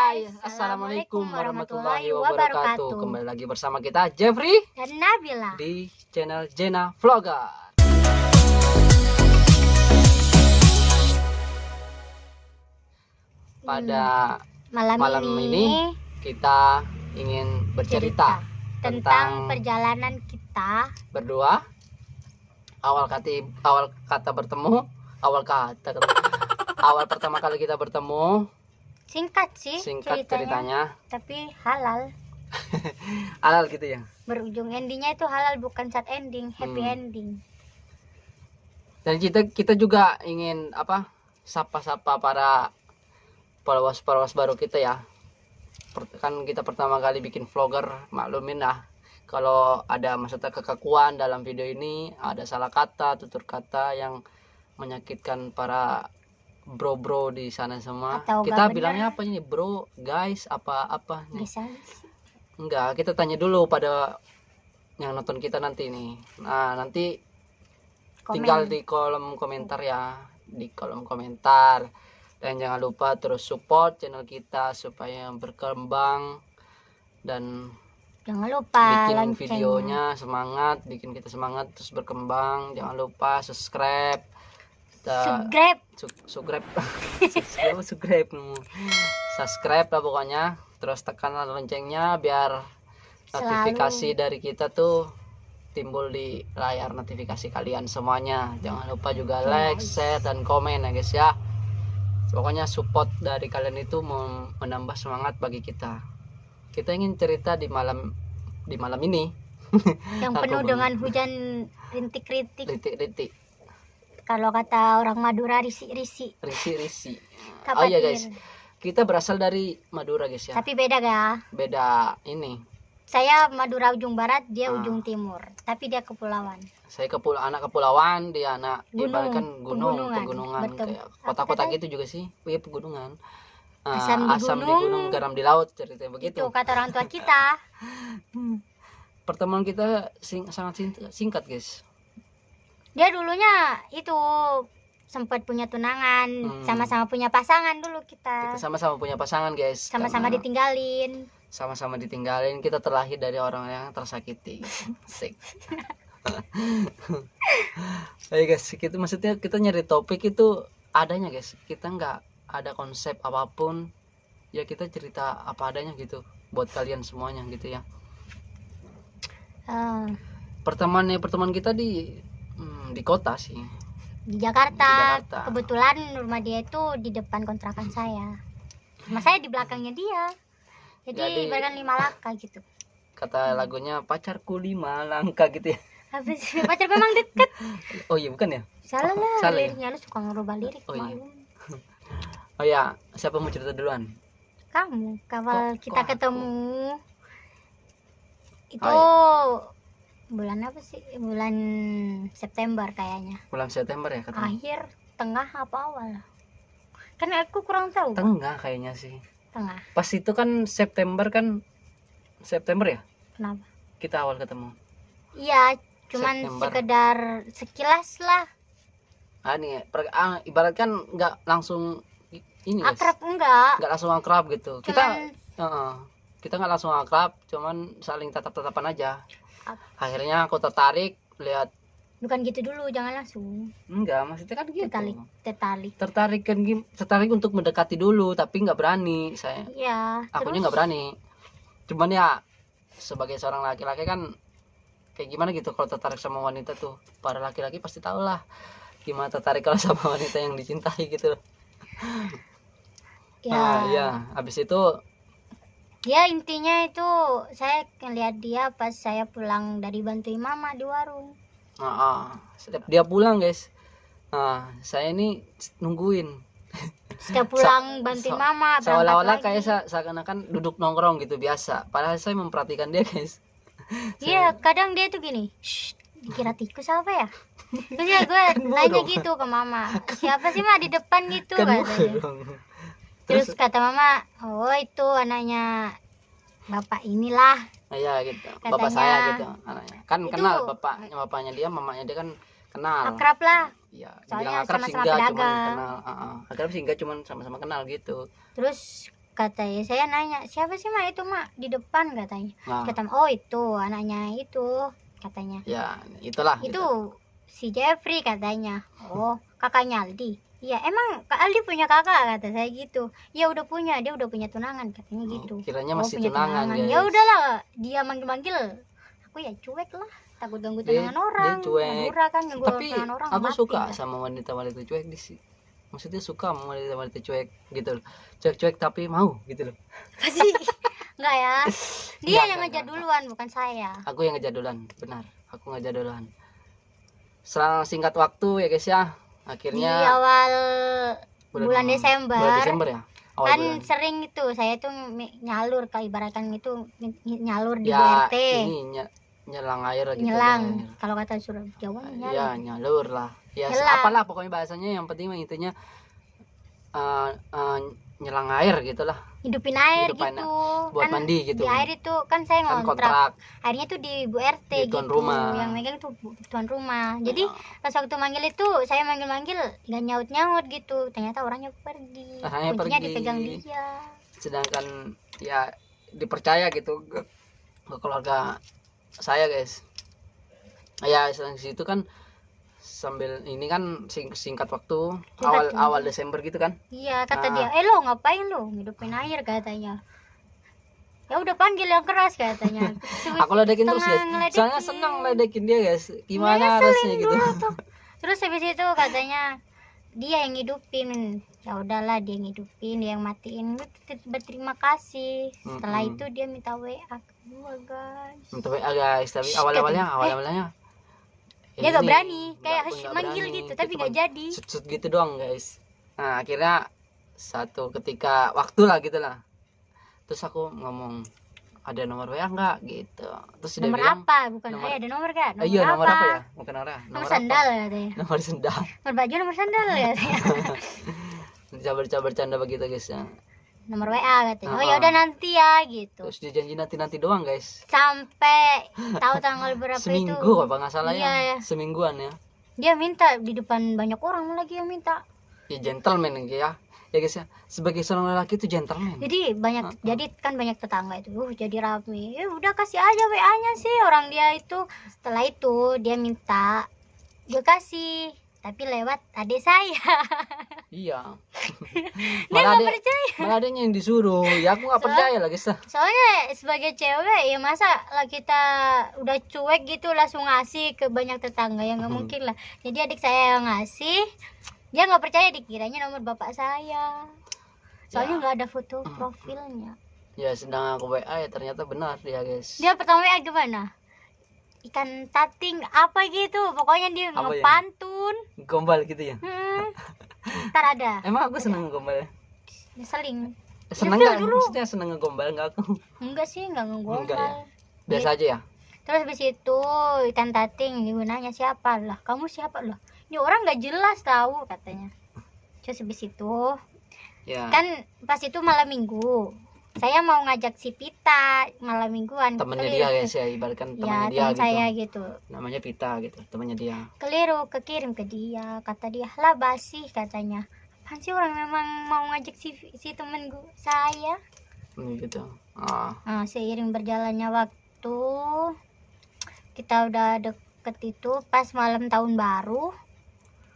Hai, Assalamualaikum warahmatullahi wabarakatuh. Kembali lagi bersama kita Jeffrey dan Nabila di channel Jena Vlogger. Pada malam ini kita ingin bercerita tentang perjalanan kita berdua. Awal pertama kali kita bertemu. Singkat sih ceritanya, tapi halal. Halal gitu ya. Berujung endingnya itu halal, bukan sad ending, happy ending. Dan kita juga ingin sapa-sapa para followers baru kita ya. Kan kita pertama kali bikin vlogger, maklumin lah kalau ada maksudnya kekakuan dalam video ini, ada salah kata, tutur kata yang menyakitkan para bro di sana semua. Atau kita bilangnya apa ini, bro, guys, apa nih? Bisa. Enggak, kita tanya dulu pada yang nonton kita nanti nih. Nah, nanti tinggal di kolom komentar ya, di kolom komentar. Dan jangan lupa terus support channel kita supaya berkembang, dan jangan lupa bikin videonya semangat, bikin kita semangat terus berkembang. Jangan lupa subscribe lah pokoknya. Terus tekanlah loncengnya biar notifikasi dari kita tuh timbul di layar notifikasi kalian semuanya. Jangan lupa juga like, share, dan komen ya guys ya. Pokoknya support dari kalian itu menambah semangat bagi kita. Kita ingin cerita di malam ini yang penuh dengan hujan rintik-rintik. Kalau kata orang Madura, risi-risi. Oh iya guys, kita berasal dari Madura guys ya. Tapi beda ga? Beda ini. Saya Madura ujung barat, dia ujung timur. Tapi dia kepulauan. Saya anak kepulauan, dia anak ibaratkan pegunungan. Kayak kota-kota gitu juga sih. Iya, pegunungan. Asam di gunung, garam di laut, ceritanya begitu. Itu kata orang tua kita. Pertemuan kita sangat singkat guys. Dia dulunya itu sempat punya tunangan, sama-sama punya pasangan dulu kita. Kita sama-sama punya pasangan guys. Sama-sama ditinggalin. Kita terlahir dari orang yang tersakiti. Asik. Ayo guys, maksudnya kita nyari topik itu adanya guys. Kita nggak ada konsep apapun. Ya kita cerita apa adanya gitu buat kalian semuanya gitu ya. Pertemuan kita di kota sih, di Jakarta. Kebetulan rumah dia itu di depan kontrakan saya, rumah saya di belakangnya dia, jadi bahkan 5 langkah gitu. Kata lagunya pacarku 5 langkah gitu ya. Habis pacar memang deket. Oh iya, bukan ya? Salah lah liriknya, ya? Lu suka ngerubah lirik. Oh iya, siapa mau cerita duluan? Kamu. Kawal kita ketemu itu bulan apa sih? Bulan September kayaknya. Bulan September ya ketemu. Akhir, tengah apa awal? Kan aku kurang tahu. Tengah kayaknya sih. Tengah. Pas itu kan September ya? Kenapa? Kita awal ketemu. Iya, cuman September. Sekedar sekilas lah. Ibarat kan nggak langsung ini akrab, nggak langsung akrab gitu. Kita nggak langsung akrab, cuman saling tatap-tatapan aja. Akhirnya aku tertarik lihat. Bukan gitu dulu, jangan langsung. Enggak, maksudnya kan gitu. Tertarik untuk mendekati dulu, tapi nggak berani saya. Iya. Akunya nggak berani. Cuman ya sebagai seorang laki-laki kan kayak gimana gitu kalau tertarik sama wanita tuh. Para laki-laki pasti tahu lah gimana tertarik kalau sama wanita yang dicintai gitu. Ya. Habis itu ya intinya itu saya ngeliat dia pas saya pulang dari bantuin mama di warung. Setiap dia pulang guys, saya ini nungguin. Setiap pulang bantuin mama, seolah-olah kayak seakan-akan duduk nongkrong gitu biasa. Padahal saya memperhatikan dia guys. Iya, kadang dia tuh gini, dikira tikus apa ya? Terus ya gue nanya gitu ke mama, siapa sih mah di depan gitu katanya. Terus kata mama, oh itu anaknya bapak inilah. Iya gitu, katanya, bapak saya gitu anaknya. Kan itu, kenal bapaknya dia, mamanya dia kan kenal. Akrab lah. Iya, soalnya akrab sama-sama sih enggak, pedagang. cuman kenal. Akrab sih enggak, cuman sama-sama kenal gitu. Terus katanya. Saya nanya, siapa sih mak itu mak di depan katanya. Nah, Kata oh itu anaknya itu katanya. ya itulah Itu si Jeffrey katanya. Oh kakaknya Aldi. Iya emang Kak Aldi punya kakak kata saya gitu. Ya udah punya, dia udah punya tunangan katanya gitu. Kiranya Oh, masih punya tunangan, guys. Ya udahlah, dia manggil-manggil. Aku ya cuek lah, takut ganggu Dia- tunangan orang. dia cuek. Madura kan ganggu Tapi tunangan orang. aku mati suka dah. sama wanita-wanita cuek di sini. Maksudnya suka sama wanita-wanita cuek gitu loh. Cuek-cuek tapi mau gitu loh. Pasti enggak ya. Dia Enggak, yang ngejar enggak. duluan bukan saya. Aku yang ngejar duluan, benar. Aku ngejar duluan. Selang singkat waktu ya guys ya. Di Akhirnya awal bulan Desember. Bulan Desember ya. Awal Kan bulan. sering itu saya tuh nyalur kayak ibaratkan itu nyalur di Ya BRT. ini nyelang air gitu. Nyelang air. kalau kata Surab Jawa nyelang. Ya nyalur lah. Ya Nyelang. apalah pokoknya bahasanya yang penting mah intinya nyelang air gitulah. Hidupin air Hidupin gitu Buat kan mandi gitu. di air itu kan saya Kan ngontrak kontrak. airnya tuh di Bu RT Di tuan gitu rumah. yang megang tuh tuan rumah. Jadi Ya, pas waktu manggil itu saya manggil gak nyaut gitu, ternyata orangnya pergi, Orangnya kuncinya pergi. dipegang dia. sedangkan ya dipercaya gitu ke keluarga saya guys. Ya di situ kan sambil ini kan singkat waktu Singkat awal waktu. Desember gitu kan. Iya kata Nah. dia, lo ngapain lo ngidupin air katanya. Ya udah panggil yang keras katanya. Aku ledekin terus guys, Setengah soalnya ngeledekin. senang ledekin dia guys, gimana Ngeselin harusnya gitu. dulu tuh. Terus habis itu katanya dia yang ngidupin. Ya udahlah dia ngidupin, dia yang matiin. Berterima kasih. Setelah Mm-mm. itu dia minta WA ke gua guys. Tapi guys, tapi Shh, awal-awalnya Dia gak berani, nggak kayak harus manggil berani. gitu, tapi Cuman gak jadi. sut gitu doang guys. Nah akhirnya satu ketika waktu lah gitu lah, terus aku ngomong ada nomor WA nggak gitu, terus dia Nomor bilang apa? Bukan, nomor- ada nomor kan? Nomor iya nomor apa? apa ya, bukan nomor Nomor nomor sandal apa? katanya. Nomor sendal. Nomor baju, nomor sandal katanya. Bercanda begitu guys ya. Nomor WA katanya. Oh ya Uh-uh. udah nanti ya gitu. Terus dia janji nanti doang guys, Sampai tahu tanggal berapa seminggu itu. apa nggak salah Iya. ya, semingguan ya. Dia minta di depan banyak orang lagi yang minta. Ya gentleman ya guys ya, sebagai seorang lelaki itu gentleman. Jadi banyak, jadi kan banyak tetangga itu, jadi rame. Ya udah kasih aja WA-nya sih orang dia itu. Setelah itu dia minta, gue kasih, tapi lewat adik saya. Iya. Dia malah nggak ada percaya. malah ada yang disuruh, ya aku nggak percaya lah guys. Soalnya sebagai cewek ya masa lah kita udah cuek gitu langsung ngasih ke banyak tetangga, yang nggak mungkin lah. Jadi adik saya yang ngasih, dia nggak percaya, dikiranya nomor bapak saya. Soalnya nggak ada foto profilnya. Ya sedang aku WA ya ternyata benar dia guys. Dia pertama WA gimana? Ikan tating apa gitu, pokoknya dia Apa ya? ngepantun. Gombal gitu ya. Ntar ada Emang aku seneng ngegombal ya? ngeseling. Seneng Ilfil nggak? dulu. Maksudnya seneng ngegombal nggak aku? Enggak sih, enggak ngegombal. Enggak ya? Biasa aja ya? Terus habis itu ikan tating, ibu nanya siapa lah, kamu siapa loh? Ini orang nggak jelas tahu katanya. Terus habis itu Ya. kan pas itu malam minggu, saya mau ngajak si Pita malam mingguan. Temennya Keliru. dia guys ya, ibaratkan Ya temennya dia teman gitu. saya gitu. Namanya Pita gitu, temennya dia. Keliru, kekirim ke dia, kata dia lah basi katanya. Apaan sih orang memang mau ngajak si temen saya. Gitu. Ah, Nah, seiring berjalannya waktu, kita udah deket itu pas malam tahun baru.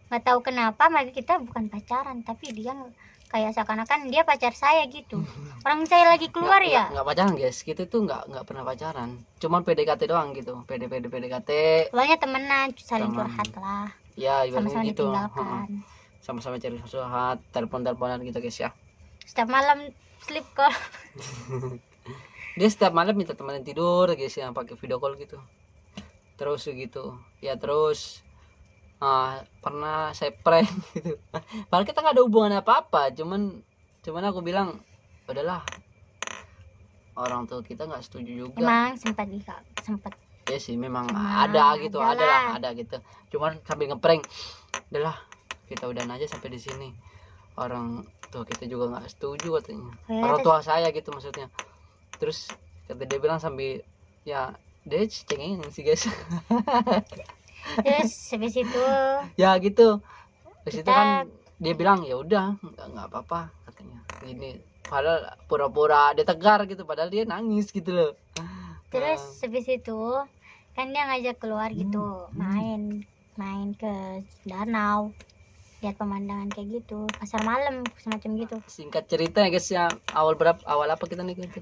Nggak tahu kenapa maka kita bukan pacaran, tapi dia kayak seakan-akan dia pacar saya gitu. Orang saya lagi keluar ya. Nggak pacaran guys, kita tuh nggak pernah pacaran. Cuman PDKT doang gitu, PDKT. Soalnya temenan, saling Teman. curhat lah. Ya ibaratnya Sama-sama gitu. ditinggalkan. Sama-sama cari curhat, telepon-teleponan gitu guys ya. Setiap malam sleep call. Dia setiap malam minta temenin tidur guys ya, pakai video call gitu. Terus gitu. Ya terus pernah saya prank gitu. Padahal kita nggak ada hubungan apa-apa, cuman aku bilang udahlah, orang tua kita nggak setuju juga. Emang sempat Ya sih memang Emang ada gitu, ada lah. ada gitu. Cuman sambil ngeprank, udahlah kita udahan aja sampai di sini. Orang tua kita juga nggak setuju katanya. Ya, Orang terus- tua saya gitu maksudnya. Terus kata dia bilang sambil ya dia cengeng sih guys. Terus habis itu Ya gitu. Terus itu Kita- kan dia bilang ya udah nggak apa-apa katanya. Ini padahal pura-pura dia tegar gitu, padahal dia nangis gitu loh. Terus habis itu kan dia ngajak keluar gitu, main ke danau, lihat pemandangan kayak gitu, pasar malam semacam gitu. Singkat cerita ya guys ya, awal apa kita nikah itu?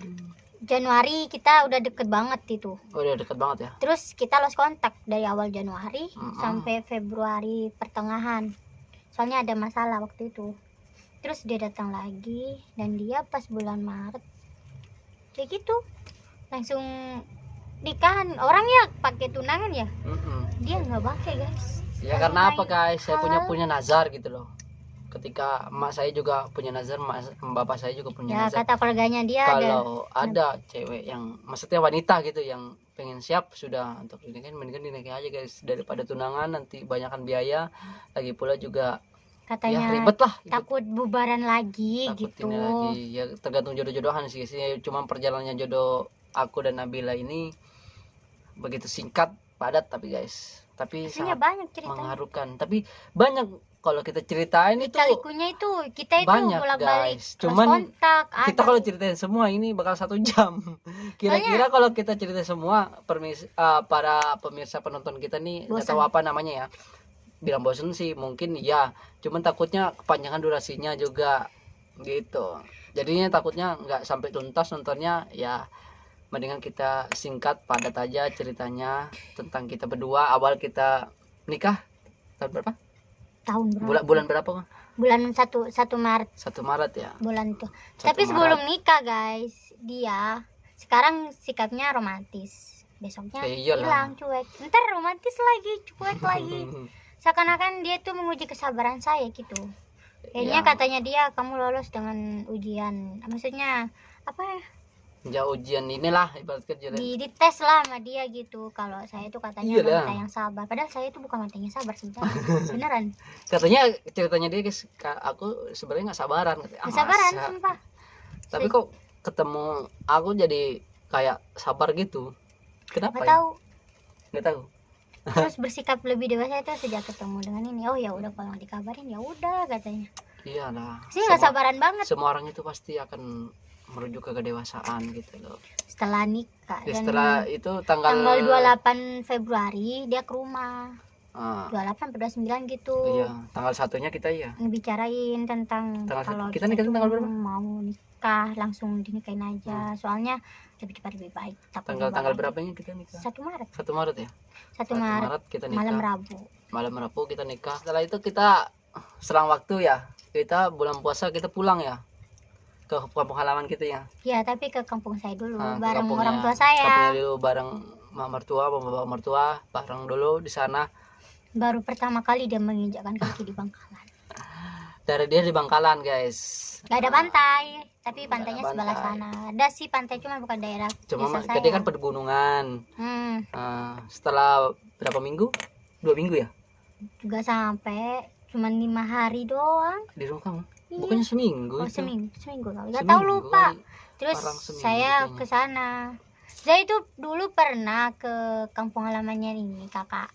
Januari kita udah deket banget itu. Oh, udah deket banget ya. Terus kita lost kontak dari awal Januari sampai Februari pertengahan. Soalnya ada masalah waktu itu. Terus dia datang lagi dan dia pas bulan Maret kayak gitu langsung nikahan. Orang ya pakai tunangan ya. Dia nggak pakai guys. Ya karena apa guys? Saya punya nazar gitu loh. Ketika emak saya juga punya nazar, bapak saya juga punya Ya nazar. kata keluarganya dia Kalau ada cewek yang, maksudnya wanita gitu yang pengen siap sudah untuk dinikahin, mendingan dinikahin aja guys daripada tunangan, nanti banyakkan biaya, lagi pula juga katanya ya ribet lah, takut bubaran lagi takut gitu. ini lagi. Ya tergantung jodoh-jodohan sih. Cuma perjalanannya jodoh aku dan Nabila ini begitu singkat, padat tapi guys, tapi Aslinya sangat banyak ceritanya. mengharukan. Tapi banyak kalau kita ceritain itu Lika-likunya itu kita itu banyak bolak-balik guys. Cuman kontak. kita kalau ceritain semua ini bakal 1 jam. Kira-kira kalau kita ceritain semua, para pemirsa penonton kita nih nggak tahu apa namanya ya, bilang bosen sih mungkin ya, cuman takutnya kepanjangan durasinya juga gitu. Jadinya takutnya nggak sampai tuntas nontonnya ya. Mendingan kita singkat padat aja ceritanya tentang kita berdua. Awal kita nikah tahun berapa? Tahun berapa? Bulan berapa? Bulan 1 Maret 1 Maret ya. bulan itu. 1 Tapi Maret. sebelum nikah guys, dia sekarang sikapnya romantis. Besoknya Iyalah. hilang cuek. Ntar romantis lagi, cuek lagi. Seakan-akan dia tuh menguji kesabaran saya gitu. Kayaknya Ya. katanya dia kamu lolos dengan ujian. Maksudnya apa ya? Ya ujian inilah ibarat kerja. Dites lah sama dia gitu. Kalau saya tuh katanya Iyalah. wanita yang sabar. Padahal saya itu bukan wanita yang sabar sebenarnya. Beneran. Katanya ceritanya dia guys, aku sebenarnya nggak sabaran. Katanya, Nggak sabaran masa? sumpah. Tapi kok ketemu aku jadi kayak sabar gitu. Kenapa? Nggak Ya? tahu. Nggak tahu. Terus bersikap lebih dewasa itu sejak ketemu dengan ini. Oh ya udah kalau dikabarin ya udah katanya. Iyalah. Sih nggak sabaran banget. Semua orang itu pasti akan merujuk ke kedewasaan gitu loh. Setelah nikah Ya, dan setelah itu tanggal 28 Februari dia ke rumah. ah, 28 atau 29 gitu. iya, tanggal 1-nya kita ya. Ngebicarain tentang Tanggal kalau kita nikah tuh tanggal berapa? mau nikah langsung dinikahin aja. Soalnya lebih cepat lebih baik. Takut Tanggal lebaran. berapanya kita nikah? 1 Maret. 1 Maret ya. 1 1 Maret Maret kita nikah. malam Rabu. Kita nikah. Setelah itu kita selang waktu ya, kita bulan puasa kita pulang ya ke kampung halaman kita ya. Ya, tapi ke kampung saya dulu Ke bareng kampungnya- orang tua saya. kampungnya dulu bareng mak mertua, bapak mertua, bareng dulu di sana. Baru pertama kali dia menginjakkan kaki di Bangkalan. Dari dia di Bangkalan guys. Gak ada pantai, tapi Nggak pantainya ada sebelah pantai. sana. Ada sih pantai cuma bukan daerah Cuma desa tadi saya. kan pegunungan. Hmm, Setelah berapa minggu? 2 minggu ya juga sampai cuma 5 hari doang. di rumah kamu. Iya. Bukannya seminggu Oh, itu. seminggu kali. Gak Seminggu tahu lupa. kali. Terus Orang seminggu saya kayaknya. ke sana. Saya itu dulu pernah ke kampung halamannya ini, Kakak.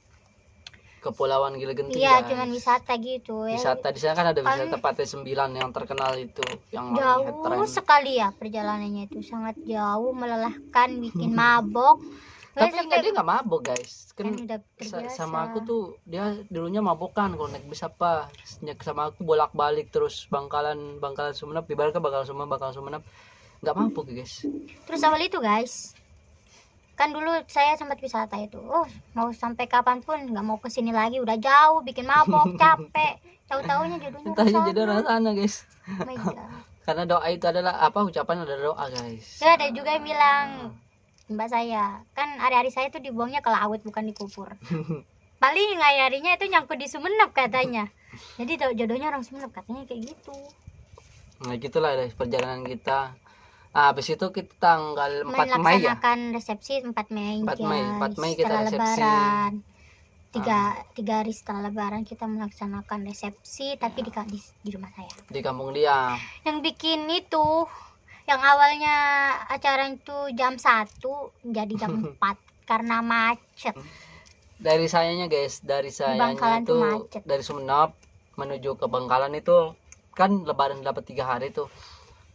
Kepulauan Gila Genting. Iya, guys. cuman wisata gitu ya. Wisata di sana kan ada Kan- wisata Pantai 9 yang terkenal itu, yang lagi Jauh ngetren. sekali ya perjalanannya itu, sangat jauh, melelahkan, bikin mabok. Tapi Sampai- enggak, dia nggak mabok guys. kan Kan udah terbiasa. sama aku tuh dia dulunya mabokan kalau naik bis apa. Sama aku bolak-balik terus Bangkalan Sumenep, ibaratnya Bangkalan Sumenep. Nggak mabok guys. Terus awal itu guys, kan dulu saya sempat wisata itu. Oh, mau sampai kapanpun nggak mau kesini lagi, udah jauh, bikin mabok, capek. Tahu-taunya jodohnya Entahnya udah jadi orang sana guys. Oh my God. Karena doa itu adalah apa, ucapan adalah doa guys. Ya, ada juga yang bilang, Mbak saya, kan hari-hari saya tuh dibuangnya ke laut bukan dikubur. Paling hari-harinya itu nyangkut di Sumenep katanya. Jadi jodohnya orang Sumenep katanya kayak gitu. Nah gitulah guys perjalanan kita. Nah, habis itu kita tanggal 4 Mei ya. Melaksanakan resepsi 4 Mei. 4 Mei, guys. 4 Mei kita Setelah resepsi. Lebaran. Tiga hari setelah Lebaran kita melaksanakan resepsi, tapi di rumah saya. Di kampung dia. Yang bikin itu, yang awalnya acara itu jam 1 jadi jam 4 karena macet. Dari sayanya guys, dari sayanya Bangkalan itu tuh macet. dari Sumenep menuju ke Bangkalan itu kan Lebaran dapat 3 hari tuh.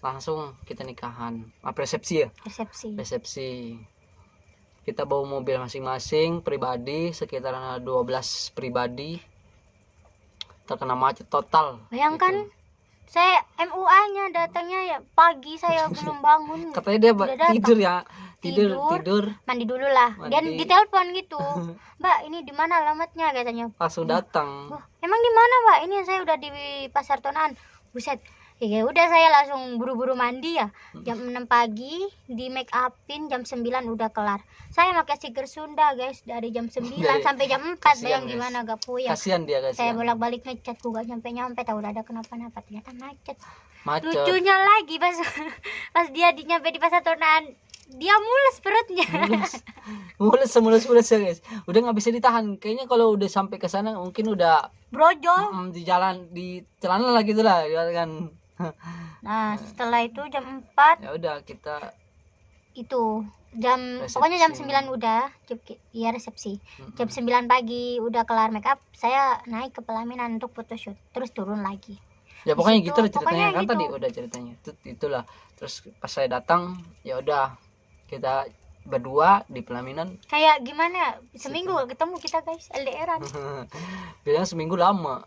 langsung kita nikahan. Resepsi ya, resepsi kita bawa mobil masing-masing pribadi, sekitar 12 pribadi, terkena macet total. Bayangkan gitu. Saya MUA-nya datangnya ya pagi, saya belum bangun. Katanya dia tidur ya, tidur mandi dulu lah. Dan ditelepon gitu, Mbak ini di mana alamatnya, katanya. Langsung datang. Emang di mana Mbak? Ini saya udah di Pasar Tonaan. Buset. Ya udah saya langsung buru-buru mandi ya. Jam 6 pagi di make upin, jam 9 udah kelar. Saya pakai stiker Sunda guys dari jam 9 sampai jam 4. Bayang gimana gak puyeng. Kasihan dia, Saya bolak-balik ngecat juga nyampe tahu udah ada kenapa-napa, ternyata macet. Macet. Lucunya lagi pas dia nyampe di Pasar Tonaan, dia mules perutnya. mulus ya guys, udah nggak bisa ditahan kayaknya. Kalau udah sampai ke sana mungkin udah brojol di jalan, di celana lah gitu lah ya kan. Nah setelah itu jam 4 ya udah kita itu resepsi. Pokoknya jam 9 udah ya resepsi. Jam 9 pagi udah kelar make up, saya naik ke pelaminan untuk photoshoot, terus turun lagi. Ya pokoknya Disitu, gitu lah ceritanya kan gitu. Tadi udah ceritanya itulah. Terus pas saya datang ya udah kita berdua di pelaminan. Kayak gimana, seminggu ketemu kita guys, LDRan. Bilang seminggu lama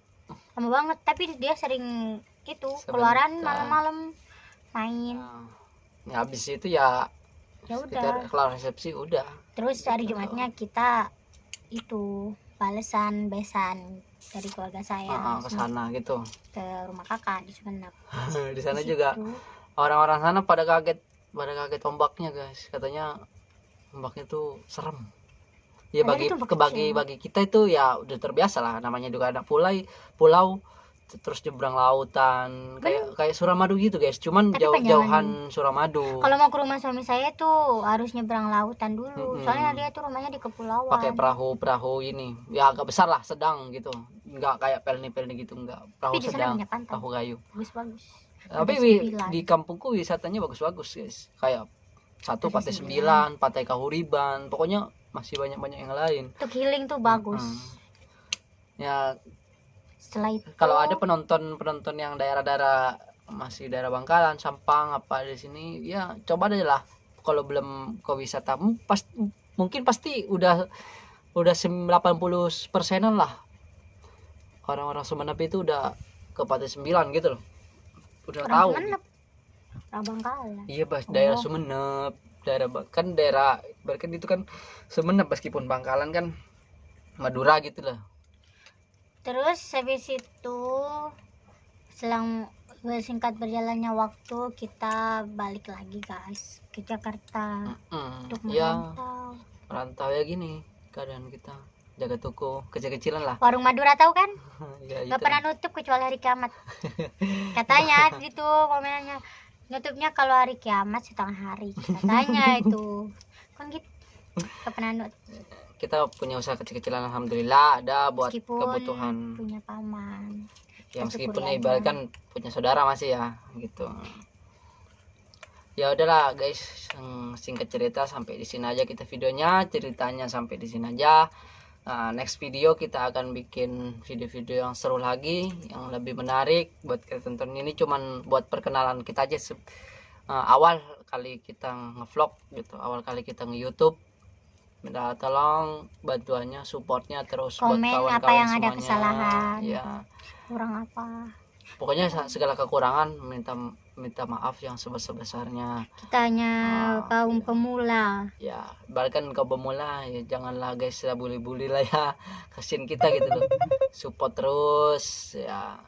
banget, tapi dia sering itu keluaran malam-malam main. Ya habis itu ya udah kelar resepsi udah. Terus hari Jumatnya kita itu balesan besan dari keluarga saya ke sana gitu, ke rumah kakak di Sumenep. di sana juga orang-orang sana pada kaget ombaknya guys. Katanya ombaknya tuh serem ya. Bagi kita itu ya udah terbiasa lah, namanya juga ada pulau terus nyebrang lautan kayak Suramadu gitu guys, cuman jauhan Suramadu. Kalau mau ke rumah suami saya tuh harus nyebrang lautan dulu. Soalnya dia tuh rumahnya di kepulauan, pakai perahu ini ya agak besar lah, sedang gitu, nggak kayak pelni gitu, nggak perahu sedang, perahu kayu bagus. Tapi di kampungku wisatanya bagus-bagus guys, kayak satu Pantai 9, Pantai Kahuriban, pokoknya masih banyak yang lain. Untuk healing tuh bagus. Ya setelah itu kalau ada penonton yang daerah masih daerah Bangkalan, Sampang apa di sini ya coba deh lah. Kalau belum ke wisata mungkin pasti udah 80%-an lah orang-orang Sumenep itu udah ke Pantai 9 gitu loh. Udah tahu. Bangkalan. Iya, daerah Sumenep, daerah itu kan Sumenep, meskipun Bangkalan kan Madura gitu lah. Terus habis itu selang singkat berjalannya waktu kita balik lagi guys ke Jakarta untuk merantau ya gini keadaan kita, jaga toko kecil-kecilan lah. Warung Madura tahu kan? Ya, nggak pernah nutup kecuali hari kiamat katanya gitu komennya. Nutupnya kalau hari kiamat setengah hari katanya itu kan gitu. Nggak pernah nutup. Kita punya usaha kecil-kecilan alhamdulillah ada buat meskipun kebutuhan. Punya paman Ya meskipun ibaratkan punya saudara masih ya gitu. Ya udahlah guys, singkat cerita sampai di sini aja kita videonya, ceritanya sampai di sini aja. Nah, next video kita akan bikin video-video yang seru lagi, yang lebih menarik buat kalian tonton. Ini cuman buat perkenalan kita aja, awal kali kita ngevlog gitu, awal kali kita nge-YouTube. Minta tolong bantuannya, supportnya, terus komen buat kawan-kawan apa yang semuanya. ada kesalahan Ya, kurang apa, pokoknya segala kekurangan minta maaf yang sebesar-besarnya. kita hanya kaum pemula. Ya bahkan kaum pemula ya janganlah guys lah, bully lah ya, kasihin kita gitu loh. Support terus ya,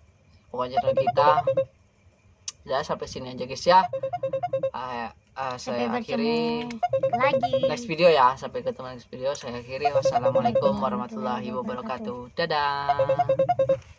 pokoknya kita ya. Sampai sini aja guys ya. Saya akhiri lagi next video ya. Sampai ketemu next video. Saya akhiri. Wassalamualaikum warahmatullahi wabarakatuh. Dadah.